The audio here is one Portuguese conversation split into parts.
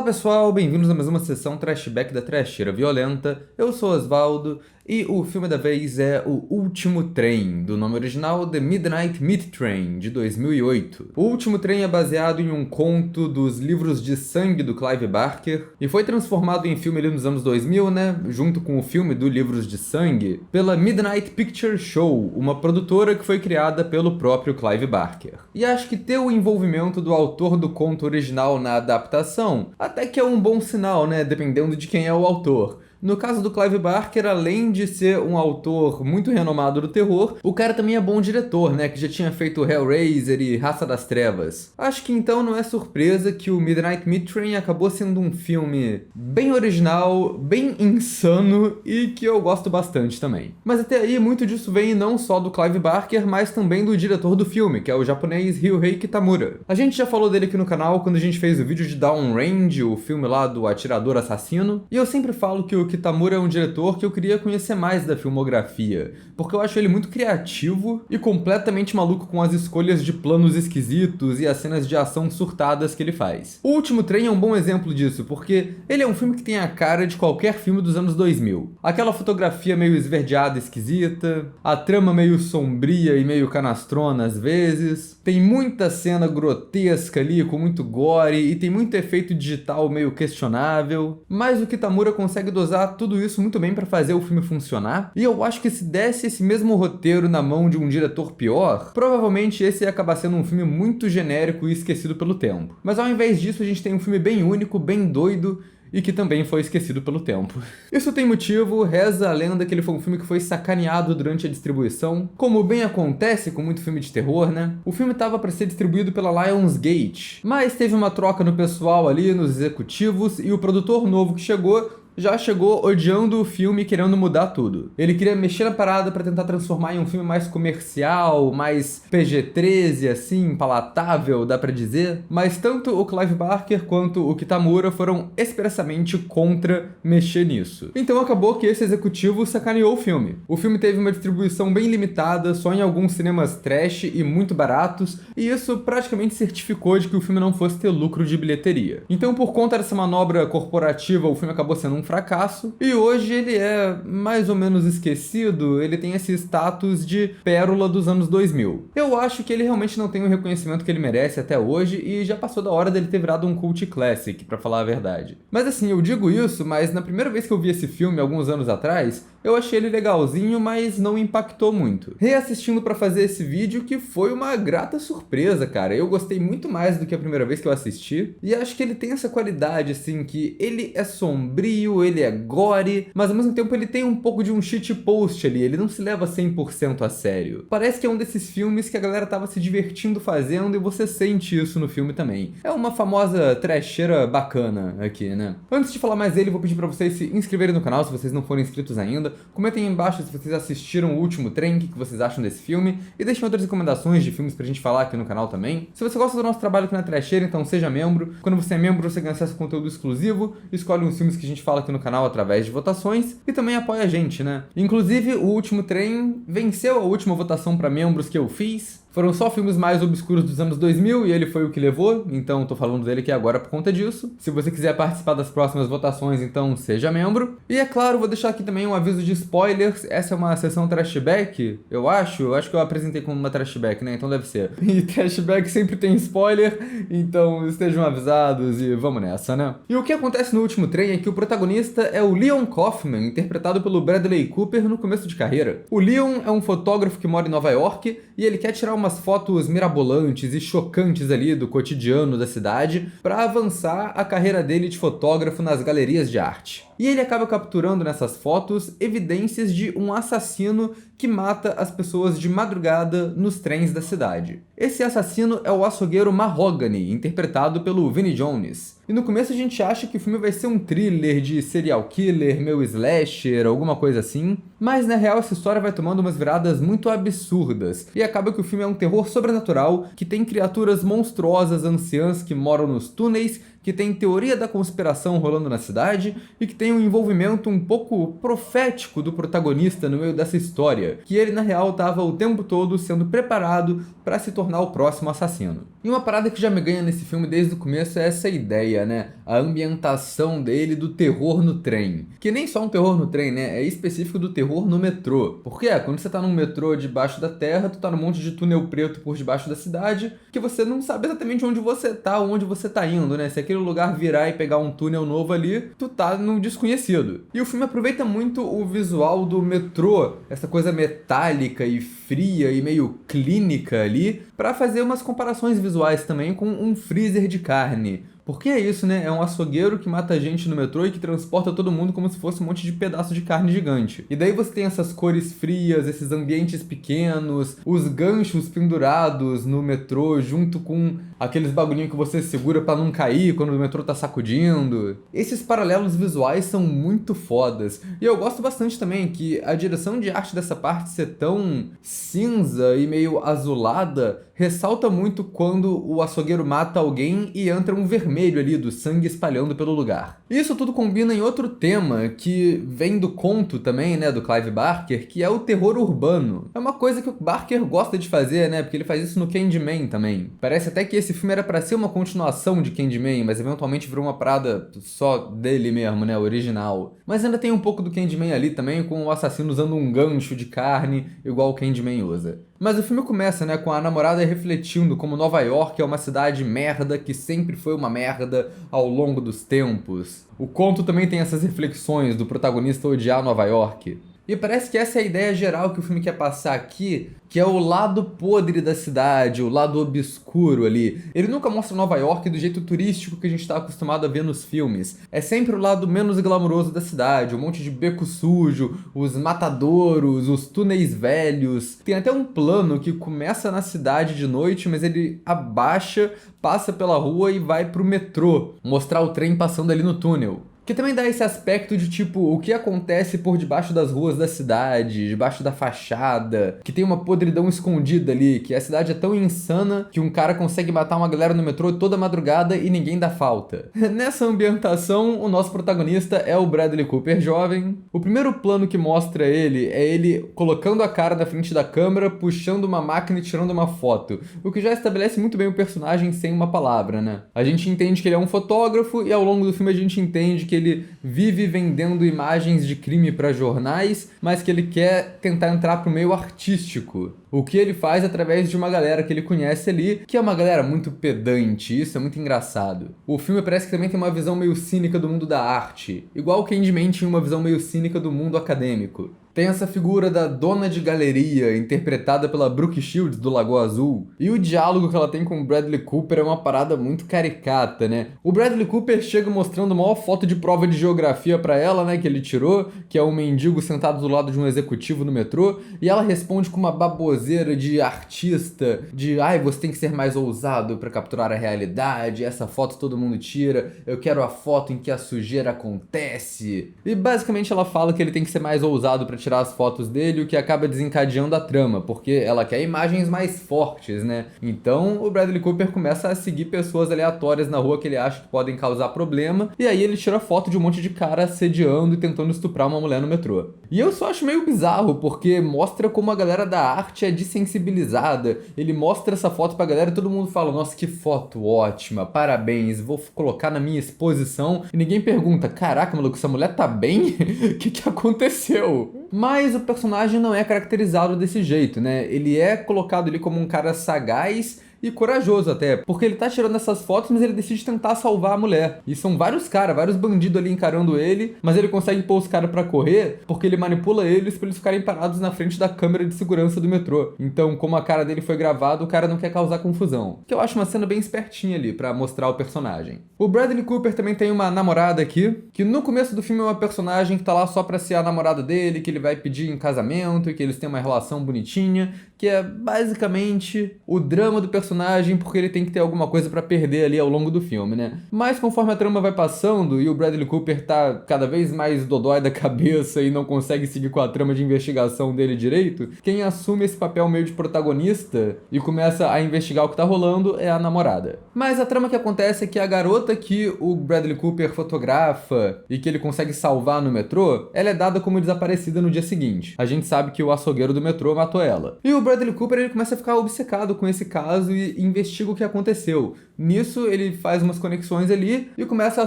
pessoal, bem-vindos a mais uma sessão Trashback da Trasheira Violenta. Eu sou Osvaldo e o filme da vez é O Último Trem, do nome original The Midnight Meat Train, de 2008. O Último Trem é baseado em um conto dos livros de sangue do Clive Barker e foi transformado em filme ali nos anos 2000, né, junto com o filme do Livros de Sangue, pela Midnight Picture Show, uma produtora que foi criada pelo próprio Clive Barker. E acho que ter o envolvimento do autor do conto original na adaptação até que é um bom sinal, né, dependendo de quem é o autor. No caso do Clive Barker, além de ser um autor muito renomado do terror, o cara também é bom diretor, né, que já tinha feito Hellraiser e Raça das Trevas. Acho que então não é surpresa que o Midnight Meat Train acabou sendo um filme bem original, bem insano e que eu gosto bastante também. Mas até aí muito disso vem não só do Clive Barker, mas também do diretor do filme, que é o japonês Ryuhei Kitamura. A gente já falou dele aqui no canal quando a gente fez o vídeo de Downrange, o filme lá do atirador assassino, e eu sempre falo que o Kitamura é um diretor que eu queria conhecer mais da filmografia, porque eu acho ele muito criativo e completamente maluco com as escolhas de planos esquisitos e as cenas de ação surtadas que ele faz. O Último Trem é um bom exemplo disso, porque ele é um filme que tem a cara de qualquer filme dos anos 2000. Aquela fotografia meio esverdeada esquisita, a trama meio sombria e meio canastrona às vezes, tem muita cena grotesca ali com muito gore e tem muito efeito digital meio questionável, mas o Kitamura consegue dosar tudo isso muito bem para fazer o filme funcionar, e eu acho que se desse esse mesmo roteiro na mão de um diretor pior, provavelmente esse ia acabar sendo um filme muito genérico e esquecido pelo tempo. Mas ao invés disso a gente tem um filme bem único, bem doido, e que também foi esquecido pelo tempo. Isso tem motivo, reza a lenda que ele foi um filme que foi sacaneado durante a distribuição, como bem acontece com muito filme de terror, né? O filme estava para ser distribuído pela Lionsgate, mas teve uma troca no pessoal ali, nos executivos, e o produtor novo que chegou já chegou odiando o filme e querendo mudar tudo. Ele queria mexer na parada pra tentar transformar em um filme mais comercial, mais PG-13, assim, palatável, dá pra dizer. Mas tanto o Clive Barker quanto o Kitamura foram expressamente contra mexer nisso. Então acabou que esse executivo sacaneou o filme. O filme teve uma distribuição bem limitada, só em alguns cinemas trash e muito baratos, e isso praticamente certificou de que o filme não fosse ter lucro de bilheteria. Então, por conta dessa manobra corporativa, o filme acabou sendo um fracasso, e hoje ele é mais ou menos esquecido, ele tem esse status de pérola dos anos 2000. Eu acho que ele realmente não tem o reconhecimento que ele merece até hoje, e já passou da hora dele ter virado um cult classic, pra falar a verdade. Mas assim, eu digo isso, mas na primeira vez que eu vi esse filme, alguns anos atrás, eu achei ele legalzinho, mas não impactou muito. Reassistindo pra fazer esse vídeo, que foi uma grata surpresa, cara. Eu gostei muito mais do que a primeira vez que eu assisti, e acho que ele tem essa qualidade, assim, que ele é sombrio, ele é gore, mas ao mesmo tempo ele tem um pouco de um shitpost ali, ele não se leva 100% a sério. Parece que é um desses filmes que a galera tava se divertindo fazendo e você sente isso no filme também. É uma famosa trasheira bacana aqui, né? Antes de falar mais dele, vou pedir pra vocês se inscreverem no canal se vocês não forem inscritos ainda. Comentem aí embaixo se vocês assistiram O Último Trem, o que vocês acham desse filme, e deixem outras recomendações de filmes pra gente falar aqui no canal também. Se você gosta do nosso trabalho aqui na Trasheira, então seja membro. Quando você é membro, você ganha acesso a conteúdo exclusivo, escolhe uns filmes que a gente fala aqui no canal através de votações e também apoia a gente, né? Inclusive, O Último Trem venceu a última votação para membros que eu fiz. Foram só filmes mais obscuros dos anos 2000 e ele foi o que levou, então tô falando dele aqui agora por conta disso. Se você quiser participar das próximas votações, então seja membro. E é claro, vou deixar aqui também um aviso de spoilers. Essa é uma sessão trashback, eu acho que eu apresentei como uma trashback, né? Então deve ser. E trashback sempre tem spoiler, então estejam avisados e vamos nessa, né? E o que acontece no Último Trem é que o protagonista é o Leon Kaufman, interpretado pelo Bradley Cooper no começo de carreira. O Leon é um fotógrafo que mora em Nova York e ele quer tirar umas fotos mirabolantes e chocantes ali do cotidiano da cidade para avançar a carreira dele de fotógrafo nas galerias de arte. E ele acaba capturando nessas fotos evidências de um assassino que mata as pessoas de madrugada nos trens da cidade. Esse assassino é o açougueiro Mahogany, interpretado pelo Vinnie Jones. E no começo a gente acha que o filme vai ser um thriller de serial killer, meio slasher, alguma coisa assim, mas na real essa história vai tomando umas viradas muito absurdas, e acaba que o filme é um terror sobrenatural que tem criaturas monstruosas anciãs que moram nos túneis, que tem teoria da conspiração rolando na cidade e que tem um envolvimento um pouco profético do protagonista no meio dessa história, que ele na real estava o tempo todo sendo preparado para se tornar o próximo assassino. E uma parada que já me ganha nesse filme desde o começo é essa ideia, né? A ambientação dele do terror no trem. Que nem só um terror no trem, né? É específico do terror no metrô. Porque quando você tá num metrô debaixo da terra, tu tá num monte de túnel preto por debaixo da cidade, que você não sabe exatamente onde você tá, onde você tá indo, né? Se aquele lugar virar e pegar um túnel novo ali, tu tá no desconhecido. E o filme aproveita muito o visual do metrô, essa coisa metálica e fria e meio clínica ali, pra fazer umas comparações visuais também com um freezer de carne. Porque é isso, né? É um açougueiro que mata gente no metrô e que transporta todo mundo como se fosse um monte de pedaço de carne gigante. E daí você tem essas cores frias, esses ambientes pequenos, os ganchos pendurados no metrô junto com aqueles bagulhinhos que você segura pra não cair quando o metrô tá sacudindo. Esses paralelos visuais são muito fodas. E eu gosto bastante também que a direção de arte dessa parte ser tão cinza e meio azulada ressalta muito quando o açougueiro mata alguém e entra um vermelho ali do sangue espalhando pelo lugar. Isso tudo combina em outro tema que vem do conto também, né, do Clive Barker, que é o terror urbano. É uma coisa que o Barker gosta de fazer, né, porque ele faz isso no Candyman também. Parece até que esse filme era pra ser uma continuação de Candyman, mas eventualmente virou uma parada só dele mesmo, né, original. Mas ainda tem um pouco do Candyman ali também, com o assassino usando um gancho de carne, igual o Candyman usa. Mas o filme começa, né, com a namorada refletindo como Nova York é uma cidade merda que sempre foi uma merda ao longo dos tempos. O conto também tem essas reflexões do protagonista odiar Nova York. E parece que essa é a ideia geral que o filme quer passar aqui, que é o lado podre da cidade, o lado obscuro ali. Ele nunca mostra Nova York do jeito turístico que a gente está acostumado a ver nos filmes. É sempre o lado menos glamouroso da cidade, um monte de beco sujo, os matadouros, os túneis velhos. Tem até um plano que começa na cidade de noite, mas ele abaixa, passa pela rua e vai pro metrô, mostrar o trem passando ali no túnel. Que também dá esse aspecto de tipo, o que acontece por debaixo das ruas da cidade, debaixo da fachada, que tem uma podridão escondida ali, que a cidade é tão insana que um cara consegue matar uma galera no metrô toda madrugada e ninguém dá falta. Nessa ambientação, o nosso protagonista é o Bradley Cooper jovem. O primeiro plano que mostra ele é ele colocando a cara na frente da câmera, puxando uma máquina e tirando uma foto, o que já estabelece muito bem o personagem sem uma palavra, né? A gente entende que ele é um fotógrafo e ao longo do filme a gente entende que ele vive vendendo imagens de crime para jornais, mas que ele quer tentar entrar pro meio artístico. O que ele faz através de uma galera que ele conhece ali, que é uma galera muito pedante, isso é muito engraçado. O filme parece que também tem uma visão meio cínica do mundo da arte, igual o Candyman tinha uma visão meio cínica do mundo acadêmico. Tem essa figura da dona de galeria, interpretada pela Brooke Shields, do Lagoa Azul. E o diálogo que ela tem com o Bradley Cooper é uma parada muito caricata, né? O Bradley Cooper chega mostrando a maior foto de prova de geografia pra ela, né, que ele tirou, que é um mendigo sentado do lado de um executivo no metrô, e ela responde com uma baboseira de artista, de ai, você tem que ser mais ousado pra capturar a realidade, essa foto todo mundo tira, eu quero a foto em que a sujeira acontece. E basicamente ela fala que ele tem que ser mais ousado pra tirar as fotos dele, o que acaba desencadeando a trama, porque ela quer imagens mais fortes, né? Então o Bradley Cooper começa a seguir pessoas aleatórias na rua que ele acha que podem causar problema, e aí ele tira foto de um monte de cara assediando e tentando estuprar uma mulher no metrô. E eu só acho meio bizarro, porque mostra como a galera da arte é desensibilizada. Ele mostra essa foto pra galera e todo mundo fala, nossa, que foto ótima, parabéns, vou colocar na minha exposição. E ninguém pergunta, caraca, maluco, essa mulher tá bem? O que aconteceu? Mas o personagem não é caracterizado desse jeito, né? Ele é colocado ali como um cara sagaz e corajoso até, porque ele tá tirando essas fotos, mas ele decide tentar salvar a mulher. E são vários caras, vários bandidos ali encarando ele, mas ele consegue pôr os caras pra correr, porque ele manipula eles pra eles ficarem parados na frente da câmera de segurança do metrô. Então, como a cara dele foi gravada, o cara não quer causar confusão. Que eu acho uma cena bem espertinha ali, pra mostrar o personagem. O Bradley Cooper também tem uma namorada aqui, que no começo do filme é uma personagem que tá lá só pra ser a namorada dele, que ele vai pedir em casamento, e que eles têm uma relação bonitinha, que é basicamente o drama do personagem personagem porque ele tem que ter alguma coisa pra perder ali ao longo do filme, né? Mas conforme a trama vai passando e o Bradley Cooper tá cada vez mais dodói da cabeça e não consegue seguir com a trama de investigação dele direito, quem assume esse papel meio de protagonista e começa a investigar o que tá rolando é a namorada. Mas a trama que acontece é que a garota que o Bradley Cooper fotografa e que ele consegue salvar no metrô, ela é dada como desaparecida no dia seguinte. A gente sabe que o açougueiro do metrô matou ela. E o Bradley Cooper, ele começa a ficar obcecado com esse caso e investiga o que aconteceu. Nisso, ele faz umas conexões ali e começa a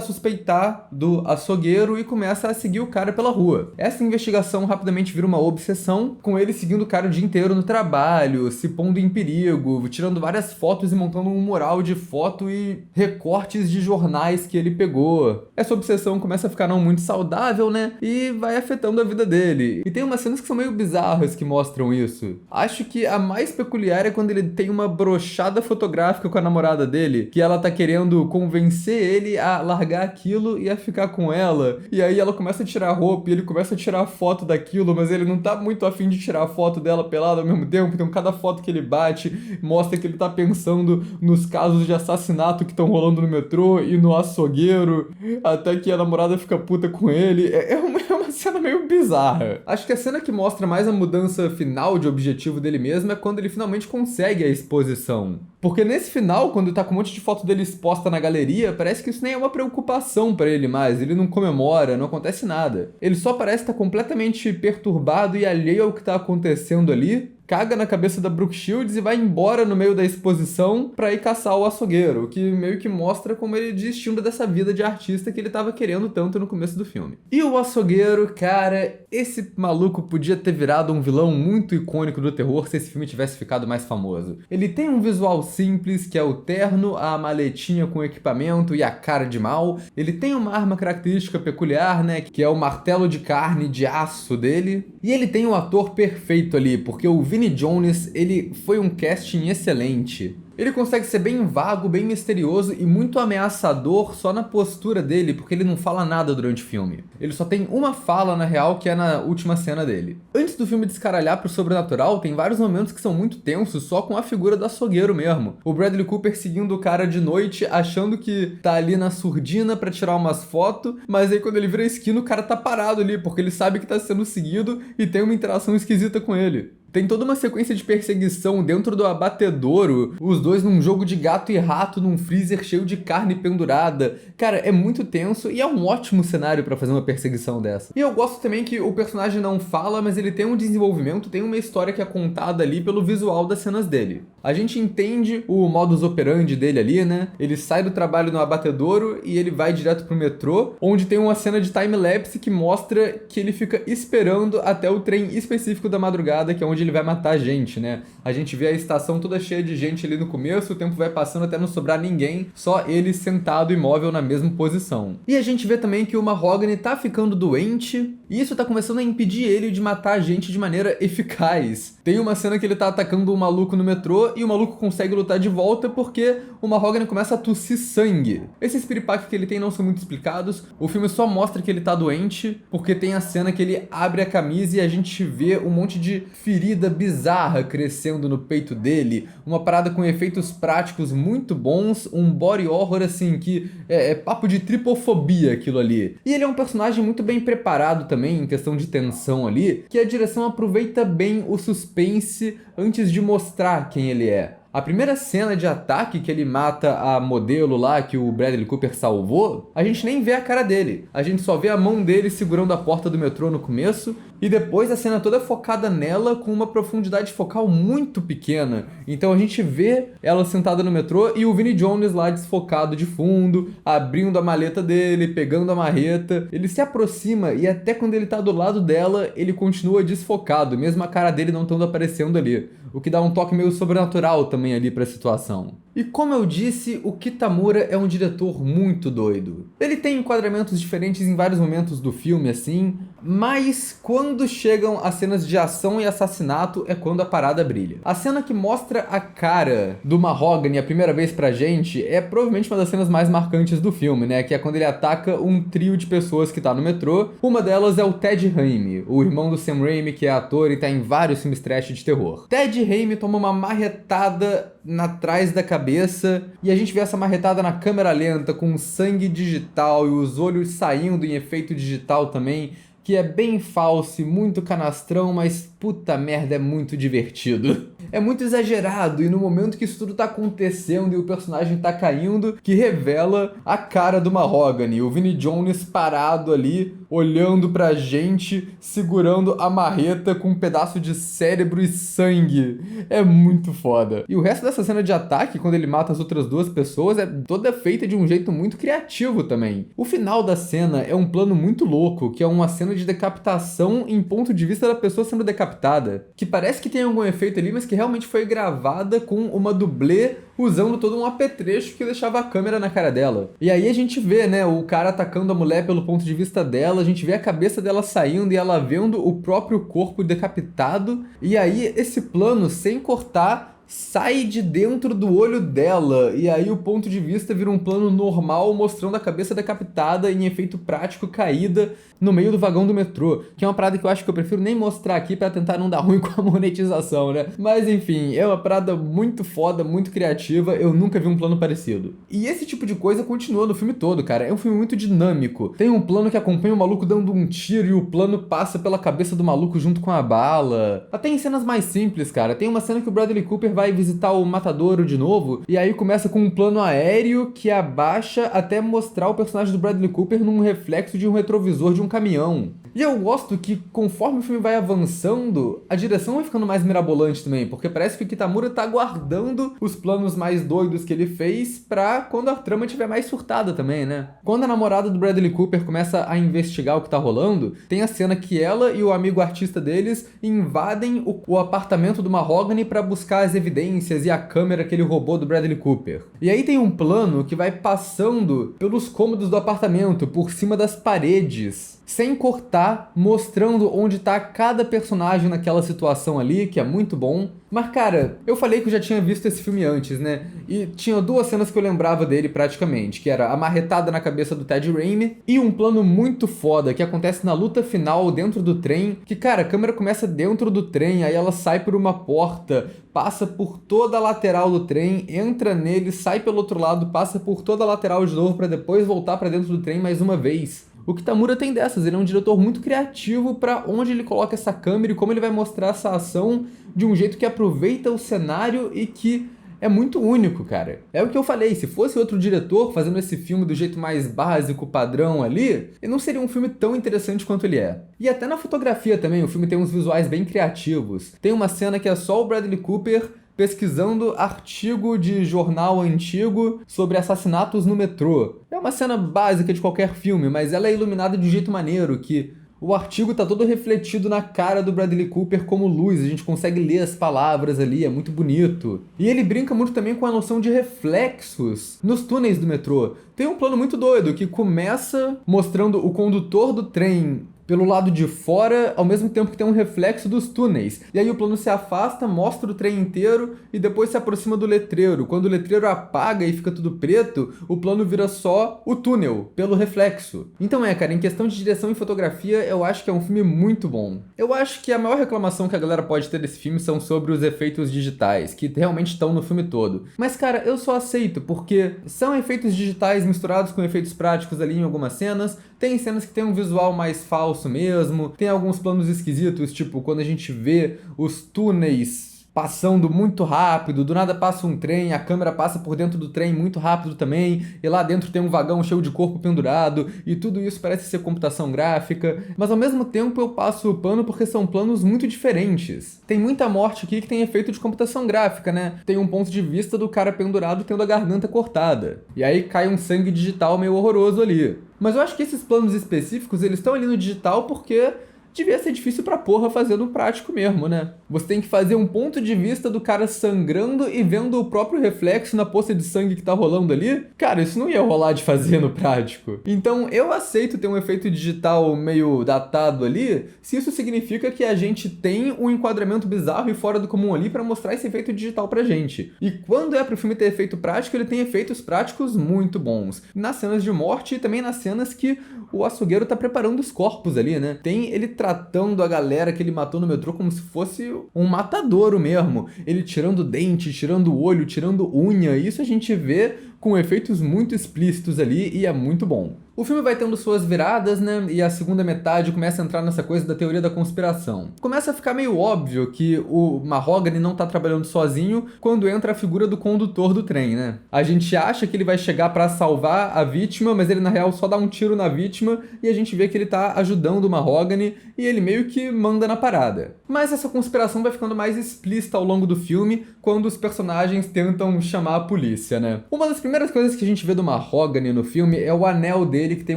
suspeitar do açougueiro e começa a seguir o cara pela rua. Essa investigação rapidamente vira uma obsessão, com ele seguindo o cara o dia inteiro no trabalho, se pondo em perigo, tirando várias fotos e montando um mural de foto e recortes de jornais que ele pegou. Essa obsessão começa a ficar não muito saudável, né? E vai afetando a vida dele. E tem umas cenas que são meio bizarras que mostram isso. Acho que a mais peculiar é quando ele tem uma brochada fotográfica com a namorada dele, que ela tá querendo convencer ele a largar aquilo e a ficar com ela. E aí ela começa a tirar a roupa e ele começa a tirar foto daquilo, mas ele não tá muito afim de tirar a foto dela pelada ao mesmo tempo. Então cada foto que ele bate mostra que ele tá pensando nos casos de assassinato que estão rolando no metrô e no açougueiro, até que a namorada fica puta com ele. É uma cena meio bizarra. Acho que a cena que mostra mais a mudança final de objetivo dele mesmo é quando ele finalmente consegue a exposição. Porque nesse final, quando tá com um monte de foto dele exposta na galeria, parece que isso nem é uma preocupação pra ele mais. Ele não comemora, não acontece nada. Ele só parece estar completamente perturbado e alheio ao que tá acontecendo ali, caga na cabeça da Brooke Shields e vai embora no meio da exposição pra ir caçar o açougueiro, o que meio que mostra como ele desistiu dessa vida de artista que ele tava querendo tanto no começo do filme. E o açougueiro, cara, esse maluco podia ter virado um vilão muito icônico do terror se esse filme tivesse ficado mais famoso. Ele tem um visual simples, que é o terno, a maletinha com equipamento e a cara de mal. Ele tem uma arma característica peculiar, né, que é o martelo de carne de aço dele. E ele tem um ator perfeito ali, porque o Vinnie Jones, ele foi um casting excelente. Ele consegue ser bem vago, bem misterioso e muito ameaçador só na postura dele, porque ele não fala nada durante o filme. Ele só tem uma fala, na real, que é na última cena dele. Antes do filme descaralhar pro sobrenatural, tem vários momentos que são muito tensos só com a figura do açougueiro mesmo. O Bradley Cooper seguindo o cara de noite, achando que tá ali na surdina pra tirar umas fotos, mas aí quando ele vira a esquina o cara tá parado ali, porque ele sabe que tá sendo seguido e tem uma interação esquisita com ele. Tem toda uma sequência de perseguição dentro do abatedouro, os dois num jogo de gato e rato num freezer cheio de carne pendurada. Cara, é muito tenso e é um ótimo cenário pra fazer uma perseguição dessa. E eu gosto também que o personagem não fala, mas ele tem um desenvolvimento, tem uma história que é contada ali pelo visual das cenas dele. A gente entende o modus operandi dele ali, né? Ele sai do trabalho no abatedouro e ele vai direto pro metrô, onde tem uma cena de time-lapse que mostra que ele fica esperando até o trem específico da madrugada, que é onde ele vai matar gente, né? A gente vê a estação toda cheia de gente ali no começo, o tempo vai passando até não sobrar ninguém, só ele sentado imóvel na mesma posição. E a gente vê também que o Mahogany tá ficando doente, e isso tá começando a impedir ele de matar a gente de maneira eficaz. Tem uma cena que ele tá atacando um maluco no metrô e o maluco consegue lutar de volta porque o Mahogany começa a tossir sangue. Esses piripaques que ele tem não são muito explicados, o filme só mostra que ele tá doente, porque tem a cena que ele abre a camisa e a gente vê um monte de ferida bizarra crescendo no peito dele, uma parada com efeitos práticos muito bons, um body horror assim que é papo de tripofobia aquilo ali. E ele é um personagem muito bem preparado também em questão de tensão ali, que a direção aproveita bem o suspense antes de mostrar quem ele é. A primeira cena de ataque que ele mata a modelo lá que o Bradley Cooper salvou, a gente nem vê a cara dele. A gente só vê a mão dele segurando a porta do metrô no começo e depois a cena toda focada nela com uma profundidade focal muito pequena. Então a gente vê ela sentada no metrô e o Vinnie Jones lá desfocado de fundo, abrindo a maleta dele, pegando a marreta. Ele se aproxima e até quando ele tá do lado dela, ele continua desfocado, mesmo a cara dele não estando aparecendo ali. O que dá um toque meio sobrenatural também ali pra situação. E como eu disse, o Kitamura é um diretor muito doido. Ele tem enquadramentos diferentes em vários momentos do filme, assim, mas quando chegam as cenas de ação e assassinato é quando a parada brilha. A cena que mostra a cara do Mahogany a primeira vez pra gente é provavelmente uma das cenas mais marcantes do filme, né? Que é quando ele ataca um trio de pessoas que tá no metrô. Uma delas é o Ted Raimi, o irmão do Sam Raimi, que é ator e tá em vários filmes trash de terror. Ted Raimi toma uma marretada atrás da cabeça, e a gente vê essa marretada na câmera lenta com sangue digital e os olhos saindo em efeito digital também, que é bem falso e muito canastrão, mas puta merda, é muito divertido. É muito exagerado, e no momento que isso tudo tá acontecendo e o personagem tá caindo, que revela a cara do Mahogany, o Vinnie Jones parado ali, olhando pra gente, segurando a marreta com um pedaço de cérebro e sangue. É muito foda. E o resto dessa cena de ataque, quando ele mata as outras duas pessoas, é toda feita de um jeito muito criativo também. O final da cena é um plano muito louco, que é uma cena de decapitação em ponto de vista da pessoa sendo decapitada, que parece que tem algum efeito ali, mas que realmente foi gravada com uma dublê usando todo um apetrecho que deixava a câmera na cara dela. E aí a gente vê, né, o cara atacando a mulher pelo ponto de vista dela, a gente vê a cabeça dela saindo e ela vendo o próprio corpo decapitado, e aí esse plano, sem cortar, sai de dentro do olho dela, e aí o ponto de vista vira um plano normal mostrando a cabeça decapitada em efeito prático caída no meio do vagão do metrô, que é uma parada que eu acho que eu prefiro nem mostrar aqui pra tentar não dar ruim com a monetização, né? Mas enfim, é uma parada muito foda, muito criativa, eu nunca vi um plano parecido. E esse tipo de coisa continua no filme todo, cara, é um filme muito dinâmico. Tem um plano que acompanha o maluco dando um tiro e o plano passa pela cabeça do maluco junto com a bala. Até em cenas mais simples, cara, tem uma cena que o Bradley Cooper vai visitar o matadouro de novo, e aí começa com um plano aéreo que abaixa até mostrar o personagem do Bradley Cooper num reflexo de um retrovisor de um caminhão. E eu gosto que, conforme o filme vai avançando, a direção vai ficando mais mirabolante também, porque parece que o Kitamura tá guardando os planos mais doidos que ele fez pra quando a trama estiver mais surtada também, né? Quando a namorada do Bradley Cooper começa a investigar o que tá rolando, tem a cena que ela e o amigo artista deles invadem o apartamento do Mahogany pra buscar as evidências e a câmera que ele roubou do Bradley Cooper. E aí tem um plano que vai passando pelos cômodos do apartamento, por cima das paredes, sem cortar, mostrando onde tá cada personagem naquela situação ali, que é muito bom. Mas cara, eu falei que eu já tinha visto esse filme antes, né? E tinha duas cenas que eu lembrava dele praticamente, que era a marretada na cabeça do Ted Raimi e um plano muito foda que acontece na luta final dentro do trem, que cara, a câmera começa dentro do trem, aí ela sai por uma porta, passa por toda a lateral do trem, entra nele, sai pelo outro lado, passa por toda a lateral de novo pra depois voltar pra dentro do trem mais uma vez. O Kitamura tem dessas, ele é um diretor muito criativo para onde ele coloca essa câmera e como ele vai mostrar essa ação de um jeito que aproveita o cenário e que é muito único, cara. É o que eu falei, se fosse outro diretor fazendo esse filme do jeito mais básico, padrão ali, ele não seria um filme tão interessante quanto ele é. E até na fotografia também, o filme tem uns visuais bem criativos. Tem uma cena que é só o Bradley Cooper pesquisando artigo de jornal antigo sobre assassinatos no metrô. É uma cena básica de qualquer filme, mas ela é iluminada de um jeito maneiro, que o artigo tá todo refletido na cara do Bradley Cooper como luz, a gente consegue ler as palavras ali, é muito bonito. E ele brinca muito também com a noção de reflexos nos túneis do metrô. Tem um plano muito doido que começa mostrando o condutor do trem pelo lado de fora, ao mesmo tempo que tem um reflexo dos túneis. E aí o plano se afasta, mostra o trem inteiro e depois se aproxima do letreiro. Quando o letreiro apaga e fica tudo preto, o plano vira só o túnel, pelo reflexo. Então cara, em questão de direção e fotografia, eu acho que é um filme muito bom. Eu acho que a maior reclamação que a galera pode ter desse filme são sobre os efeitos digitais, que realmente estão no filme todo. Mas cara, eu só aceito, porque são efeitos digitais misturados com efeitos práticos ali em algumas cenas. Tem cenas que tem um visual mais falso mesmo, tem alguns planos esquisitos, tipo quando a gente vê os túneis passando muito rápido, do nada passa um trem, a câmera passa por dentro do trem muito rápido também, e lá dentro tem um vagão cheio de corpo pendurado, e tudo isso parece ser computação gráfica, mas ao mesmo tempo eu passo o pano porque são planos muito diferentes. Tem muita morte aqui que tem efeito de computação gráfica, né? Tem um ponto de vista do cara pendurado tendo a garganta cortada, e aí cai um sangue digital meio horroroso ali. Mas eu acho que esses planos específicos, eles estão ali no digital porque devia ser difícil pra porra fazer no prático mesmo, né? Você tem que fazer um ponto de vista do cara sangrando e vendo o próprio reflexo na poça de sangue que tá rolando ali. Cara, isso não ia rolar de fazer no prático. Então eu aceito ter um efeito digital meio datado ali, se isso significa que a gente tem um enquadramento bizarro e fora do comum ali pra mostrar esse efeito digital pra gente. E quando é pro filme ter efeito prático, ele tem efeitos práticos muito bons. Nas cenas de morte e também nas cenas que o açougueiro tá preparando os corpos ali, né? Ele tratando a galera que ele matou no metrô como se fosse um matadouro mesmo. Ele tirando dente, tirando olho, tirando unha. Isso a gente vê com efeitos muito explícitos ali e é muito bom. O filme vai tendo suas viradas, né? E a segunda metade começa a entrar nessa coisa da teoria da conspiração. Começa a ficar meio óbvio que o Mahogany não tá trabalhando sozinho quando entra a figura do condutor do trem, né? A gente acha que ele vai chegar pra salvar a vítima, mas ele na real só dá um tiro na vítima e a gente vê que ele tá ajudando o Mahogany e ele meio que manda na parada. Mas essa conspiração vai ficando mais explícita ao longo do filme quando os personagens tentam chamar a polícia, né? Uma das primeiras coisas que a gente vê do Mahogany no filme é o anel dele, que tem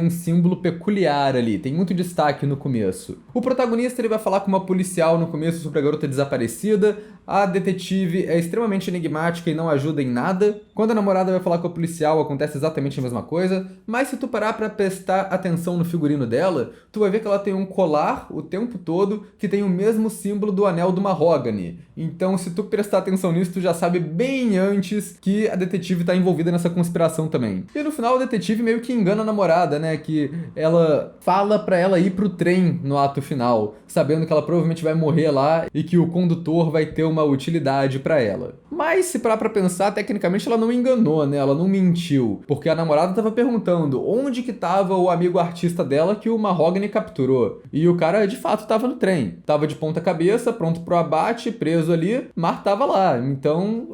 um símbolo peculiar ali, tem muito destaque no começo. O protagonista ele vai falar com uma policial no começo sobre a garota desaparecida, a detetive é extremamente enigmática e não ajuda em nada. Quando a namorada vai falar com a policial, acontece exatamente a mesma coisa, mas se tu parar pra prestar atenção no figurino dela, tu vai ver que ela tem um colar o tempo todo que tem o mesmo símbolo do anel do Mahogany. Então, se tu prestar atenção nisso, tu já sabe bem antes que a detetive tá envolvida nessa conspiração também. E no final, o detetive meio que engana a namorada, né? Que ela fala pra ela ir pro trem no ato final, sabendo que ela provavelmente vai morrer lá e que o condutor vai ter uma utilidade pra ela. Mas se parar pra pensar, tecnicamente ela não enganou, né? Ela não mentiu, porque a namorada tava perguntando onde que tava o amigo artista dela que o Mahogany capturou. E o cara, de fato, tava no trem. Tava de ponta cabeça, pronto pro abate, preso ali, mas tava lá. Então,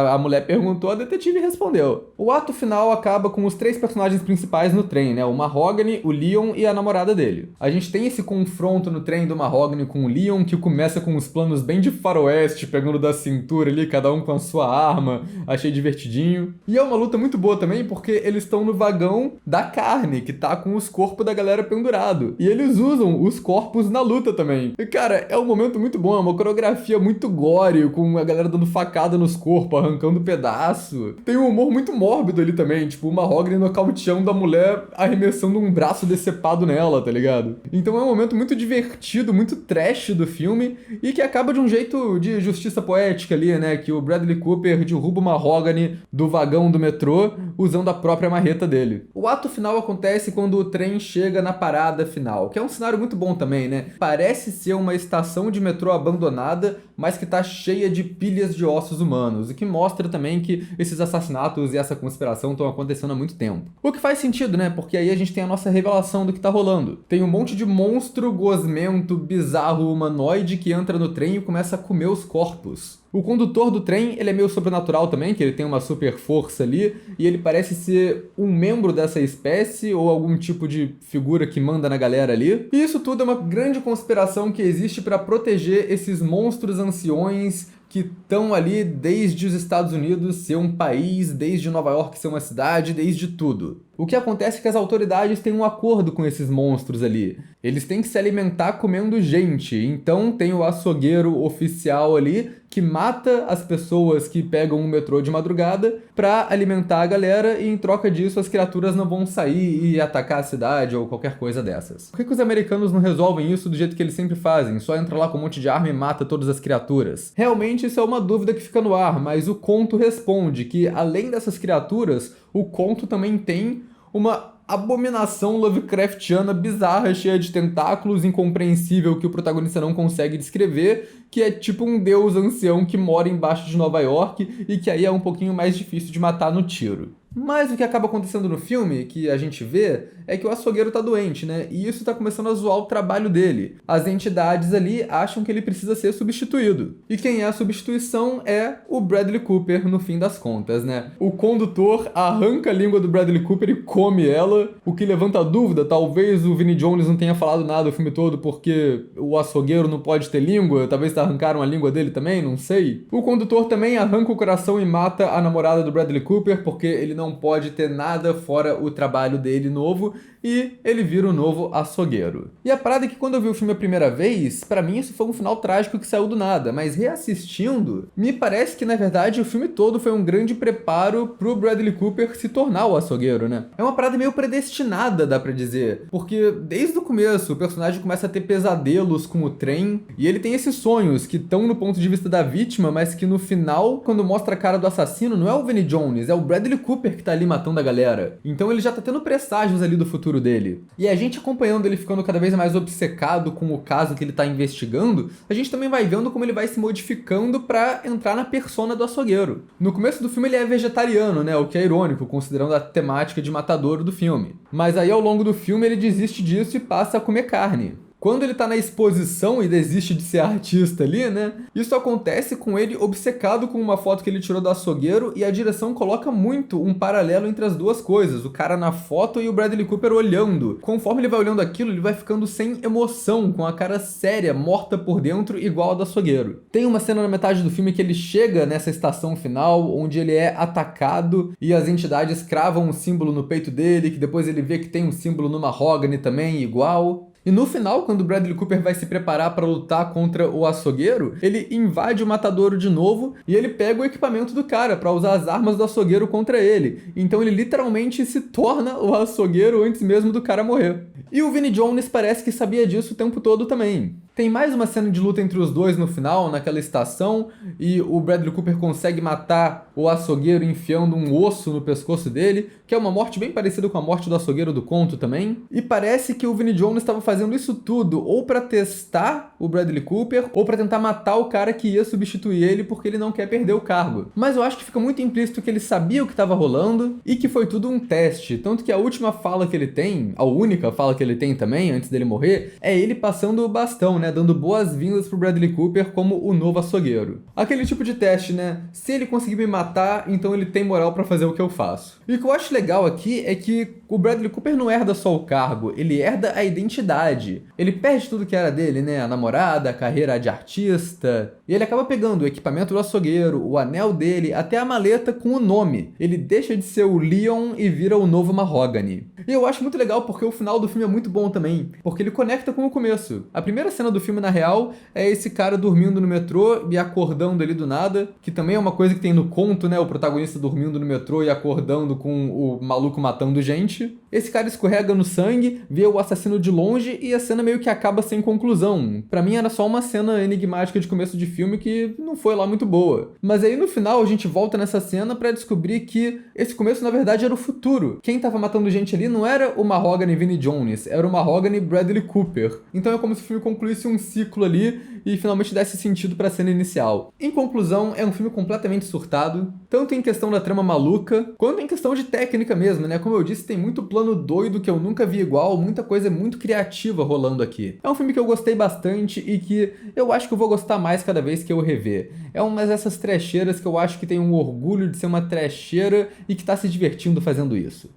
a mulher perguntou, a detetive respondeu. O ato final acaba com os três personagens principais no trem, né? O Mahogany, o Leon e a namorada dele. A gente tem esse confronto no trem do Mahogany com o Leon, que começa com os planos bem de faroeste, pegando da cintura ali, cada um com a sua arma. Achei divertidinho. E é uma luta muito boa também, porque eles estão no vagão da carne, que tá com os corpos da galera pendurado. E eles usam os corpos na luta também. E, cara, é um momento muito bom, é uma coreografia muito gore, com a galera dando facada nos corpos, arrancando pedaço. Tem um humor muito mórbido ali também, tipo, o Mahogany nocauteando a mulher, arremessando um braço decepado nela, tá ligado? Então é um momento muito divertido, muito trash do filme, e que acaba de um jeito de justiça poética ali, né? Que o Bradley Cooper derruba o Mahogany do vagão do metrô usando a própria marreta dele. O ato final acontece quando o trem chega na parada final, que é um cenário muito bom também, né? Parece ser uma estação de metrô abandonada, mas que tá cheia de pilhas de ossos humanos, e que mostra também que esses assassinatos e essa conspiração estão acontecendo há muito tempo. O que faz sentido, né? Porque aí a gente tem a nossa revelação do que tá rolando. Tem um monte de monstro gosmento, bizarro, humanoide que entra no trem e começa a comer os corpos. O condutor do trem, ele é meio sobrenatural também, que ele tem uma super força ali, e ele parece ser um membro dessa espécie, ou algum tipo de figura que manda na galera ali. E isso tudo é uma grande conspiração que existe para proteger esses monstros anciões que estão ali desde os Estados Unidos ser um país, desde Nova York ser uma cidade, desde tudo. O que acontece é que as autoridades têm um acordo com esses monstros ali. Eles têm que se alimentar comendo gente, então tem o açougueiro oficial ali que mata as pessoas que pegam o metrô de madrugada pra alimentar a galera, e em troca disso as criaturas não vão sair e atacar a cidade ou qualquer coisa dessas. Por que os americanos não resolvem isso do jeito que eles sempre fazem? Só entra lá com um monte de arma e mata todas as criaturas? Realmente isso é uma dúvida que fica no ar, mas o conto responde que além dessas criaturas, o conto também tem uma abominação Lovecraftiana bizarra, cheia de tentáculos, incompreensível, que o protagonista não consegue descrever, que é tipo um deus ancião que mora embaixo de Nova York e que aí é um pouquinho mais difícil de matar no tiro. Mas o que acaba acontecendo no filme, que a gente vê, é que o açougueiro tá doente, né? E isso tá começando a zoar o trabalho dele. As entidades ali acham que ele precisa ser substituído. E quem é a substituição é o Bradley Cooper, no fim das contas, né? O condutor arranca a língua do Bradley Cooper e come ela, o que levanta a dúvida, talvez o Vinnie Jones não tenha falado nada o filme todo porque o açougueiro não pode ter língua, talvez arrancaram a língua dele também, não sei. O condutor também arranca o coração e mata a namorada do Bradley Cooper porque ele não pode ter nada fora o trabalho dele novo, e ele vira o novo açougueiro. E a parada é que quando eu vi o filme a primeira vez, pra mim isso foi um final trágico que saiu do nada, mas reassistindo, me parece que na verdade o filme todo foi um grande preparo pro Bradley Cooper se tornar o açougueiro, né? É uma parada meio predestinada, dá pra dizer, porque desde o começo o personagem começa a ter pesadelos com o trem, e ele tem esses sonhos que estão no ponto de vista da vítima, mas que no final, quando mostra a cara do assassino, não é o Vinnie Jones, é o Bradley Cooper que tá ali matando a galera. Então ele já tá tendo presságios ali do futuro futuro dele. E a gente acompanhando ele ficando cada vez mais obcecado com o caso que ele tá investigando, a gente também vai vendo como ele vai se modificando pra entrar na persona do açougueiro. No começo do filme ele é vegetariano, né, o que é irônico, considerando a temática de matadouro do filme. Mas aí ao longo do filme ele desiste disso e passa a comer carne. Quando ele tá na exposição e desiste de ser artista ali, né? Isso acontece com ele obcecado com uma foto que ele tirou do açougueiro, e a direção coloca muito um paralelo entre as duas coisas, o cara na foto e o Bradley Cooper olhando. Conforme ele vai olhando aquilo, ele vai ficando sem emoção, com a cara séria, morta por dentro, igual a do açougueiro. Tem uma cena na metade do filme que ele chega nessa estação final, onde ele é atacado e as entidades cravam um símbolo no peito dele, que depois ele vê que tem um símbolo no mahogany também, igual. E no final, quando o Bradley Cooper vai se preparar para lutar contra o açougueiro, ele invade o matadouro de novo e ele pega o equipamento do cara para usar as armas do açougueiro contra ele. Então ele literalmente se torna o açougueiro antes mesmo do cara morrer. E o Vinnie Jones parece que sabia disso o tempo todo também. Tem mais uma cena de luta entre os dois no final, naquela estação, e o Bradley Cooper consegue matar o açougueiro enfiando um osso no pescoço dele, que é uma morte bem parecida com a morte do açougueiro do conto também. E parece que o Vinnie Jones estava fazendo isso tudo ou para testar o Bradley Cooper, ou para tentar matar o cara que ia substituir ele porque ele não quer perder o cargo. Mas eu acho que fica muito implícito que ele sabia o que estava rolando e que foi tudo um teste. Tanto que a última fala que ele tem, a única fala que ele tem também, antes dele morrer, é ele passando o bastão, né? Dando boas-vindas pro Bradley Cooper como o novo açougueiro. Aquele tipo de teste, né? Se ele conseguir me matar, então ele tem moral pra fazer o que eu faço. E o que eu acho legal aqui é que o Bradley Cooper não herda só o cargo, ele herda a identidade. Ele perde tudo que era dele, né? A namorada, a carreira de artista. E ele acaba pegando o equipamento do açougueiro, o anel dele, até a maleta com o nome. Ele deixa de ser o Leon e vira o novo Mahogany. E eu acho muito legal porque o final do filme é muito bom também, porque ele conecta com o começo. A primeira cena do filme, na real, é esse cara dormindo no metrô e acordando ali do nada, que também é uma coisa que tem no conto, né? O protagonista dormindo no metrô e acordando com o maluco matando gente. Esse cara escorrega no sangue, vê o assassino de longe e a cena meio que acaba sem conclusão. Pra mim era só uma cena enigmática de começo de filme que não foi lá muito boa. Mas aí no final a gente volta nessa cena pra descobrir que esse começo na verdade era o futuro. Quem tava matando gente ali não era o Mahogany Vinnie Jones, era o Mahogany Bradley Cooper. Então é como se o filme concluísse um ciclo ali e finalmente desse sentido pra cena inicial. Em conclusão, é um filme completamente surtado, tanto em questão da trama maluca, quanto em questão de técnica mesmo, né? Como eu disse, tem muito plano doido que eu nunca vi igual, muita coisa muito criativa rolando aqui. É um filme que eu gostei bastante e que eu acho que eu vou gostar mais cada vez que eu rever. É uma dessas trecheiras que eu acho que tem um orgulho de ser uma trecheira e que tá se divertindo fazendo isso.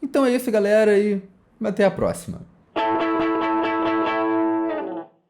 Então é isso, galera, e até a próxima.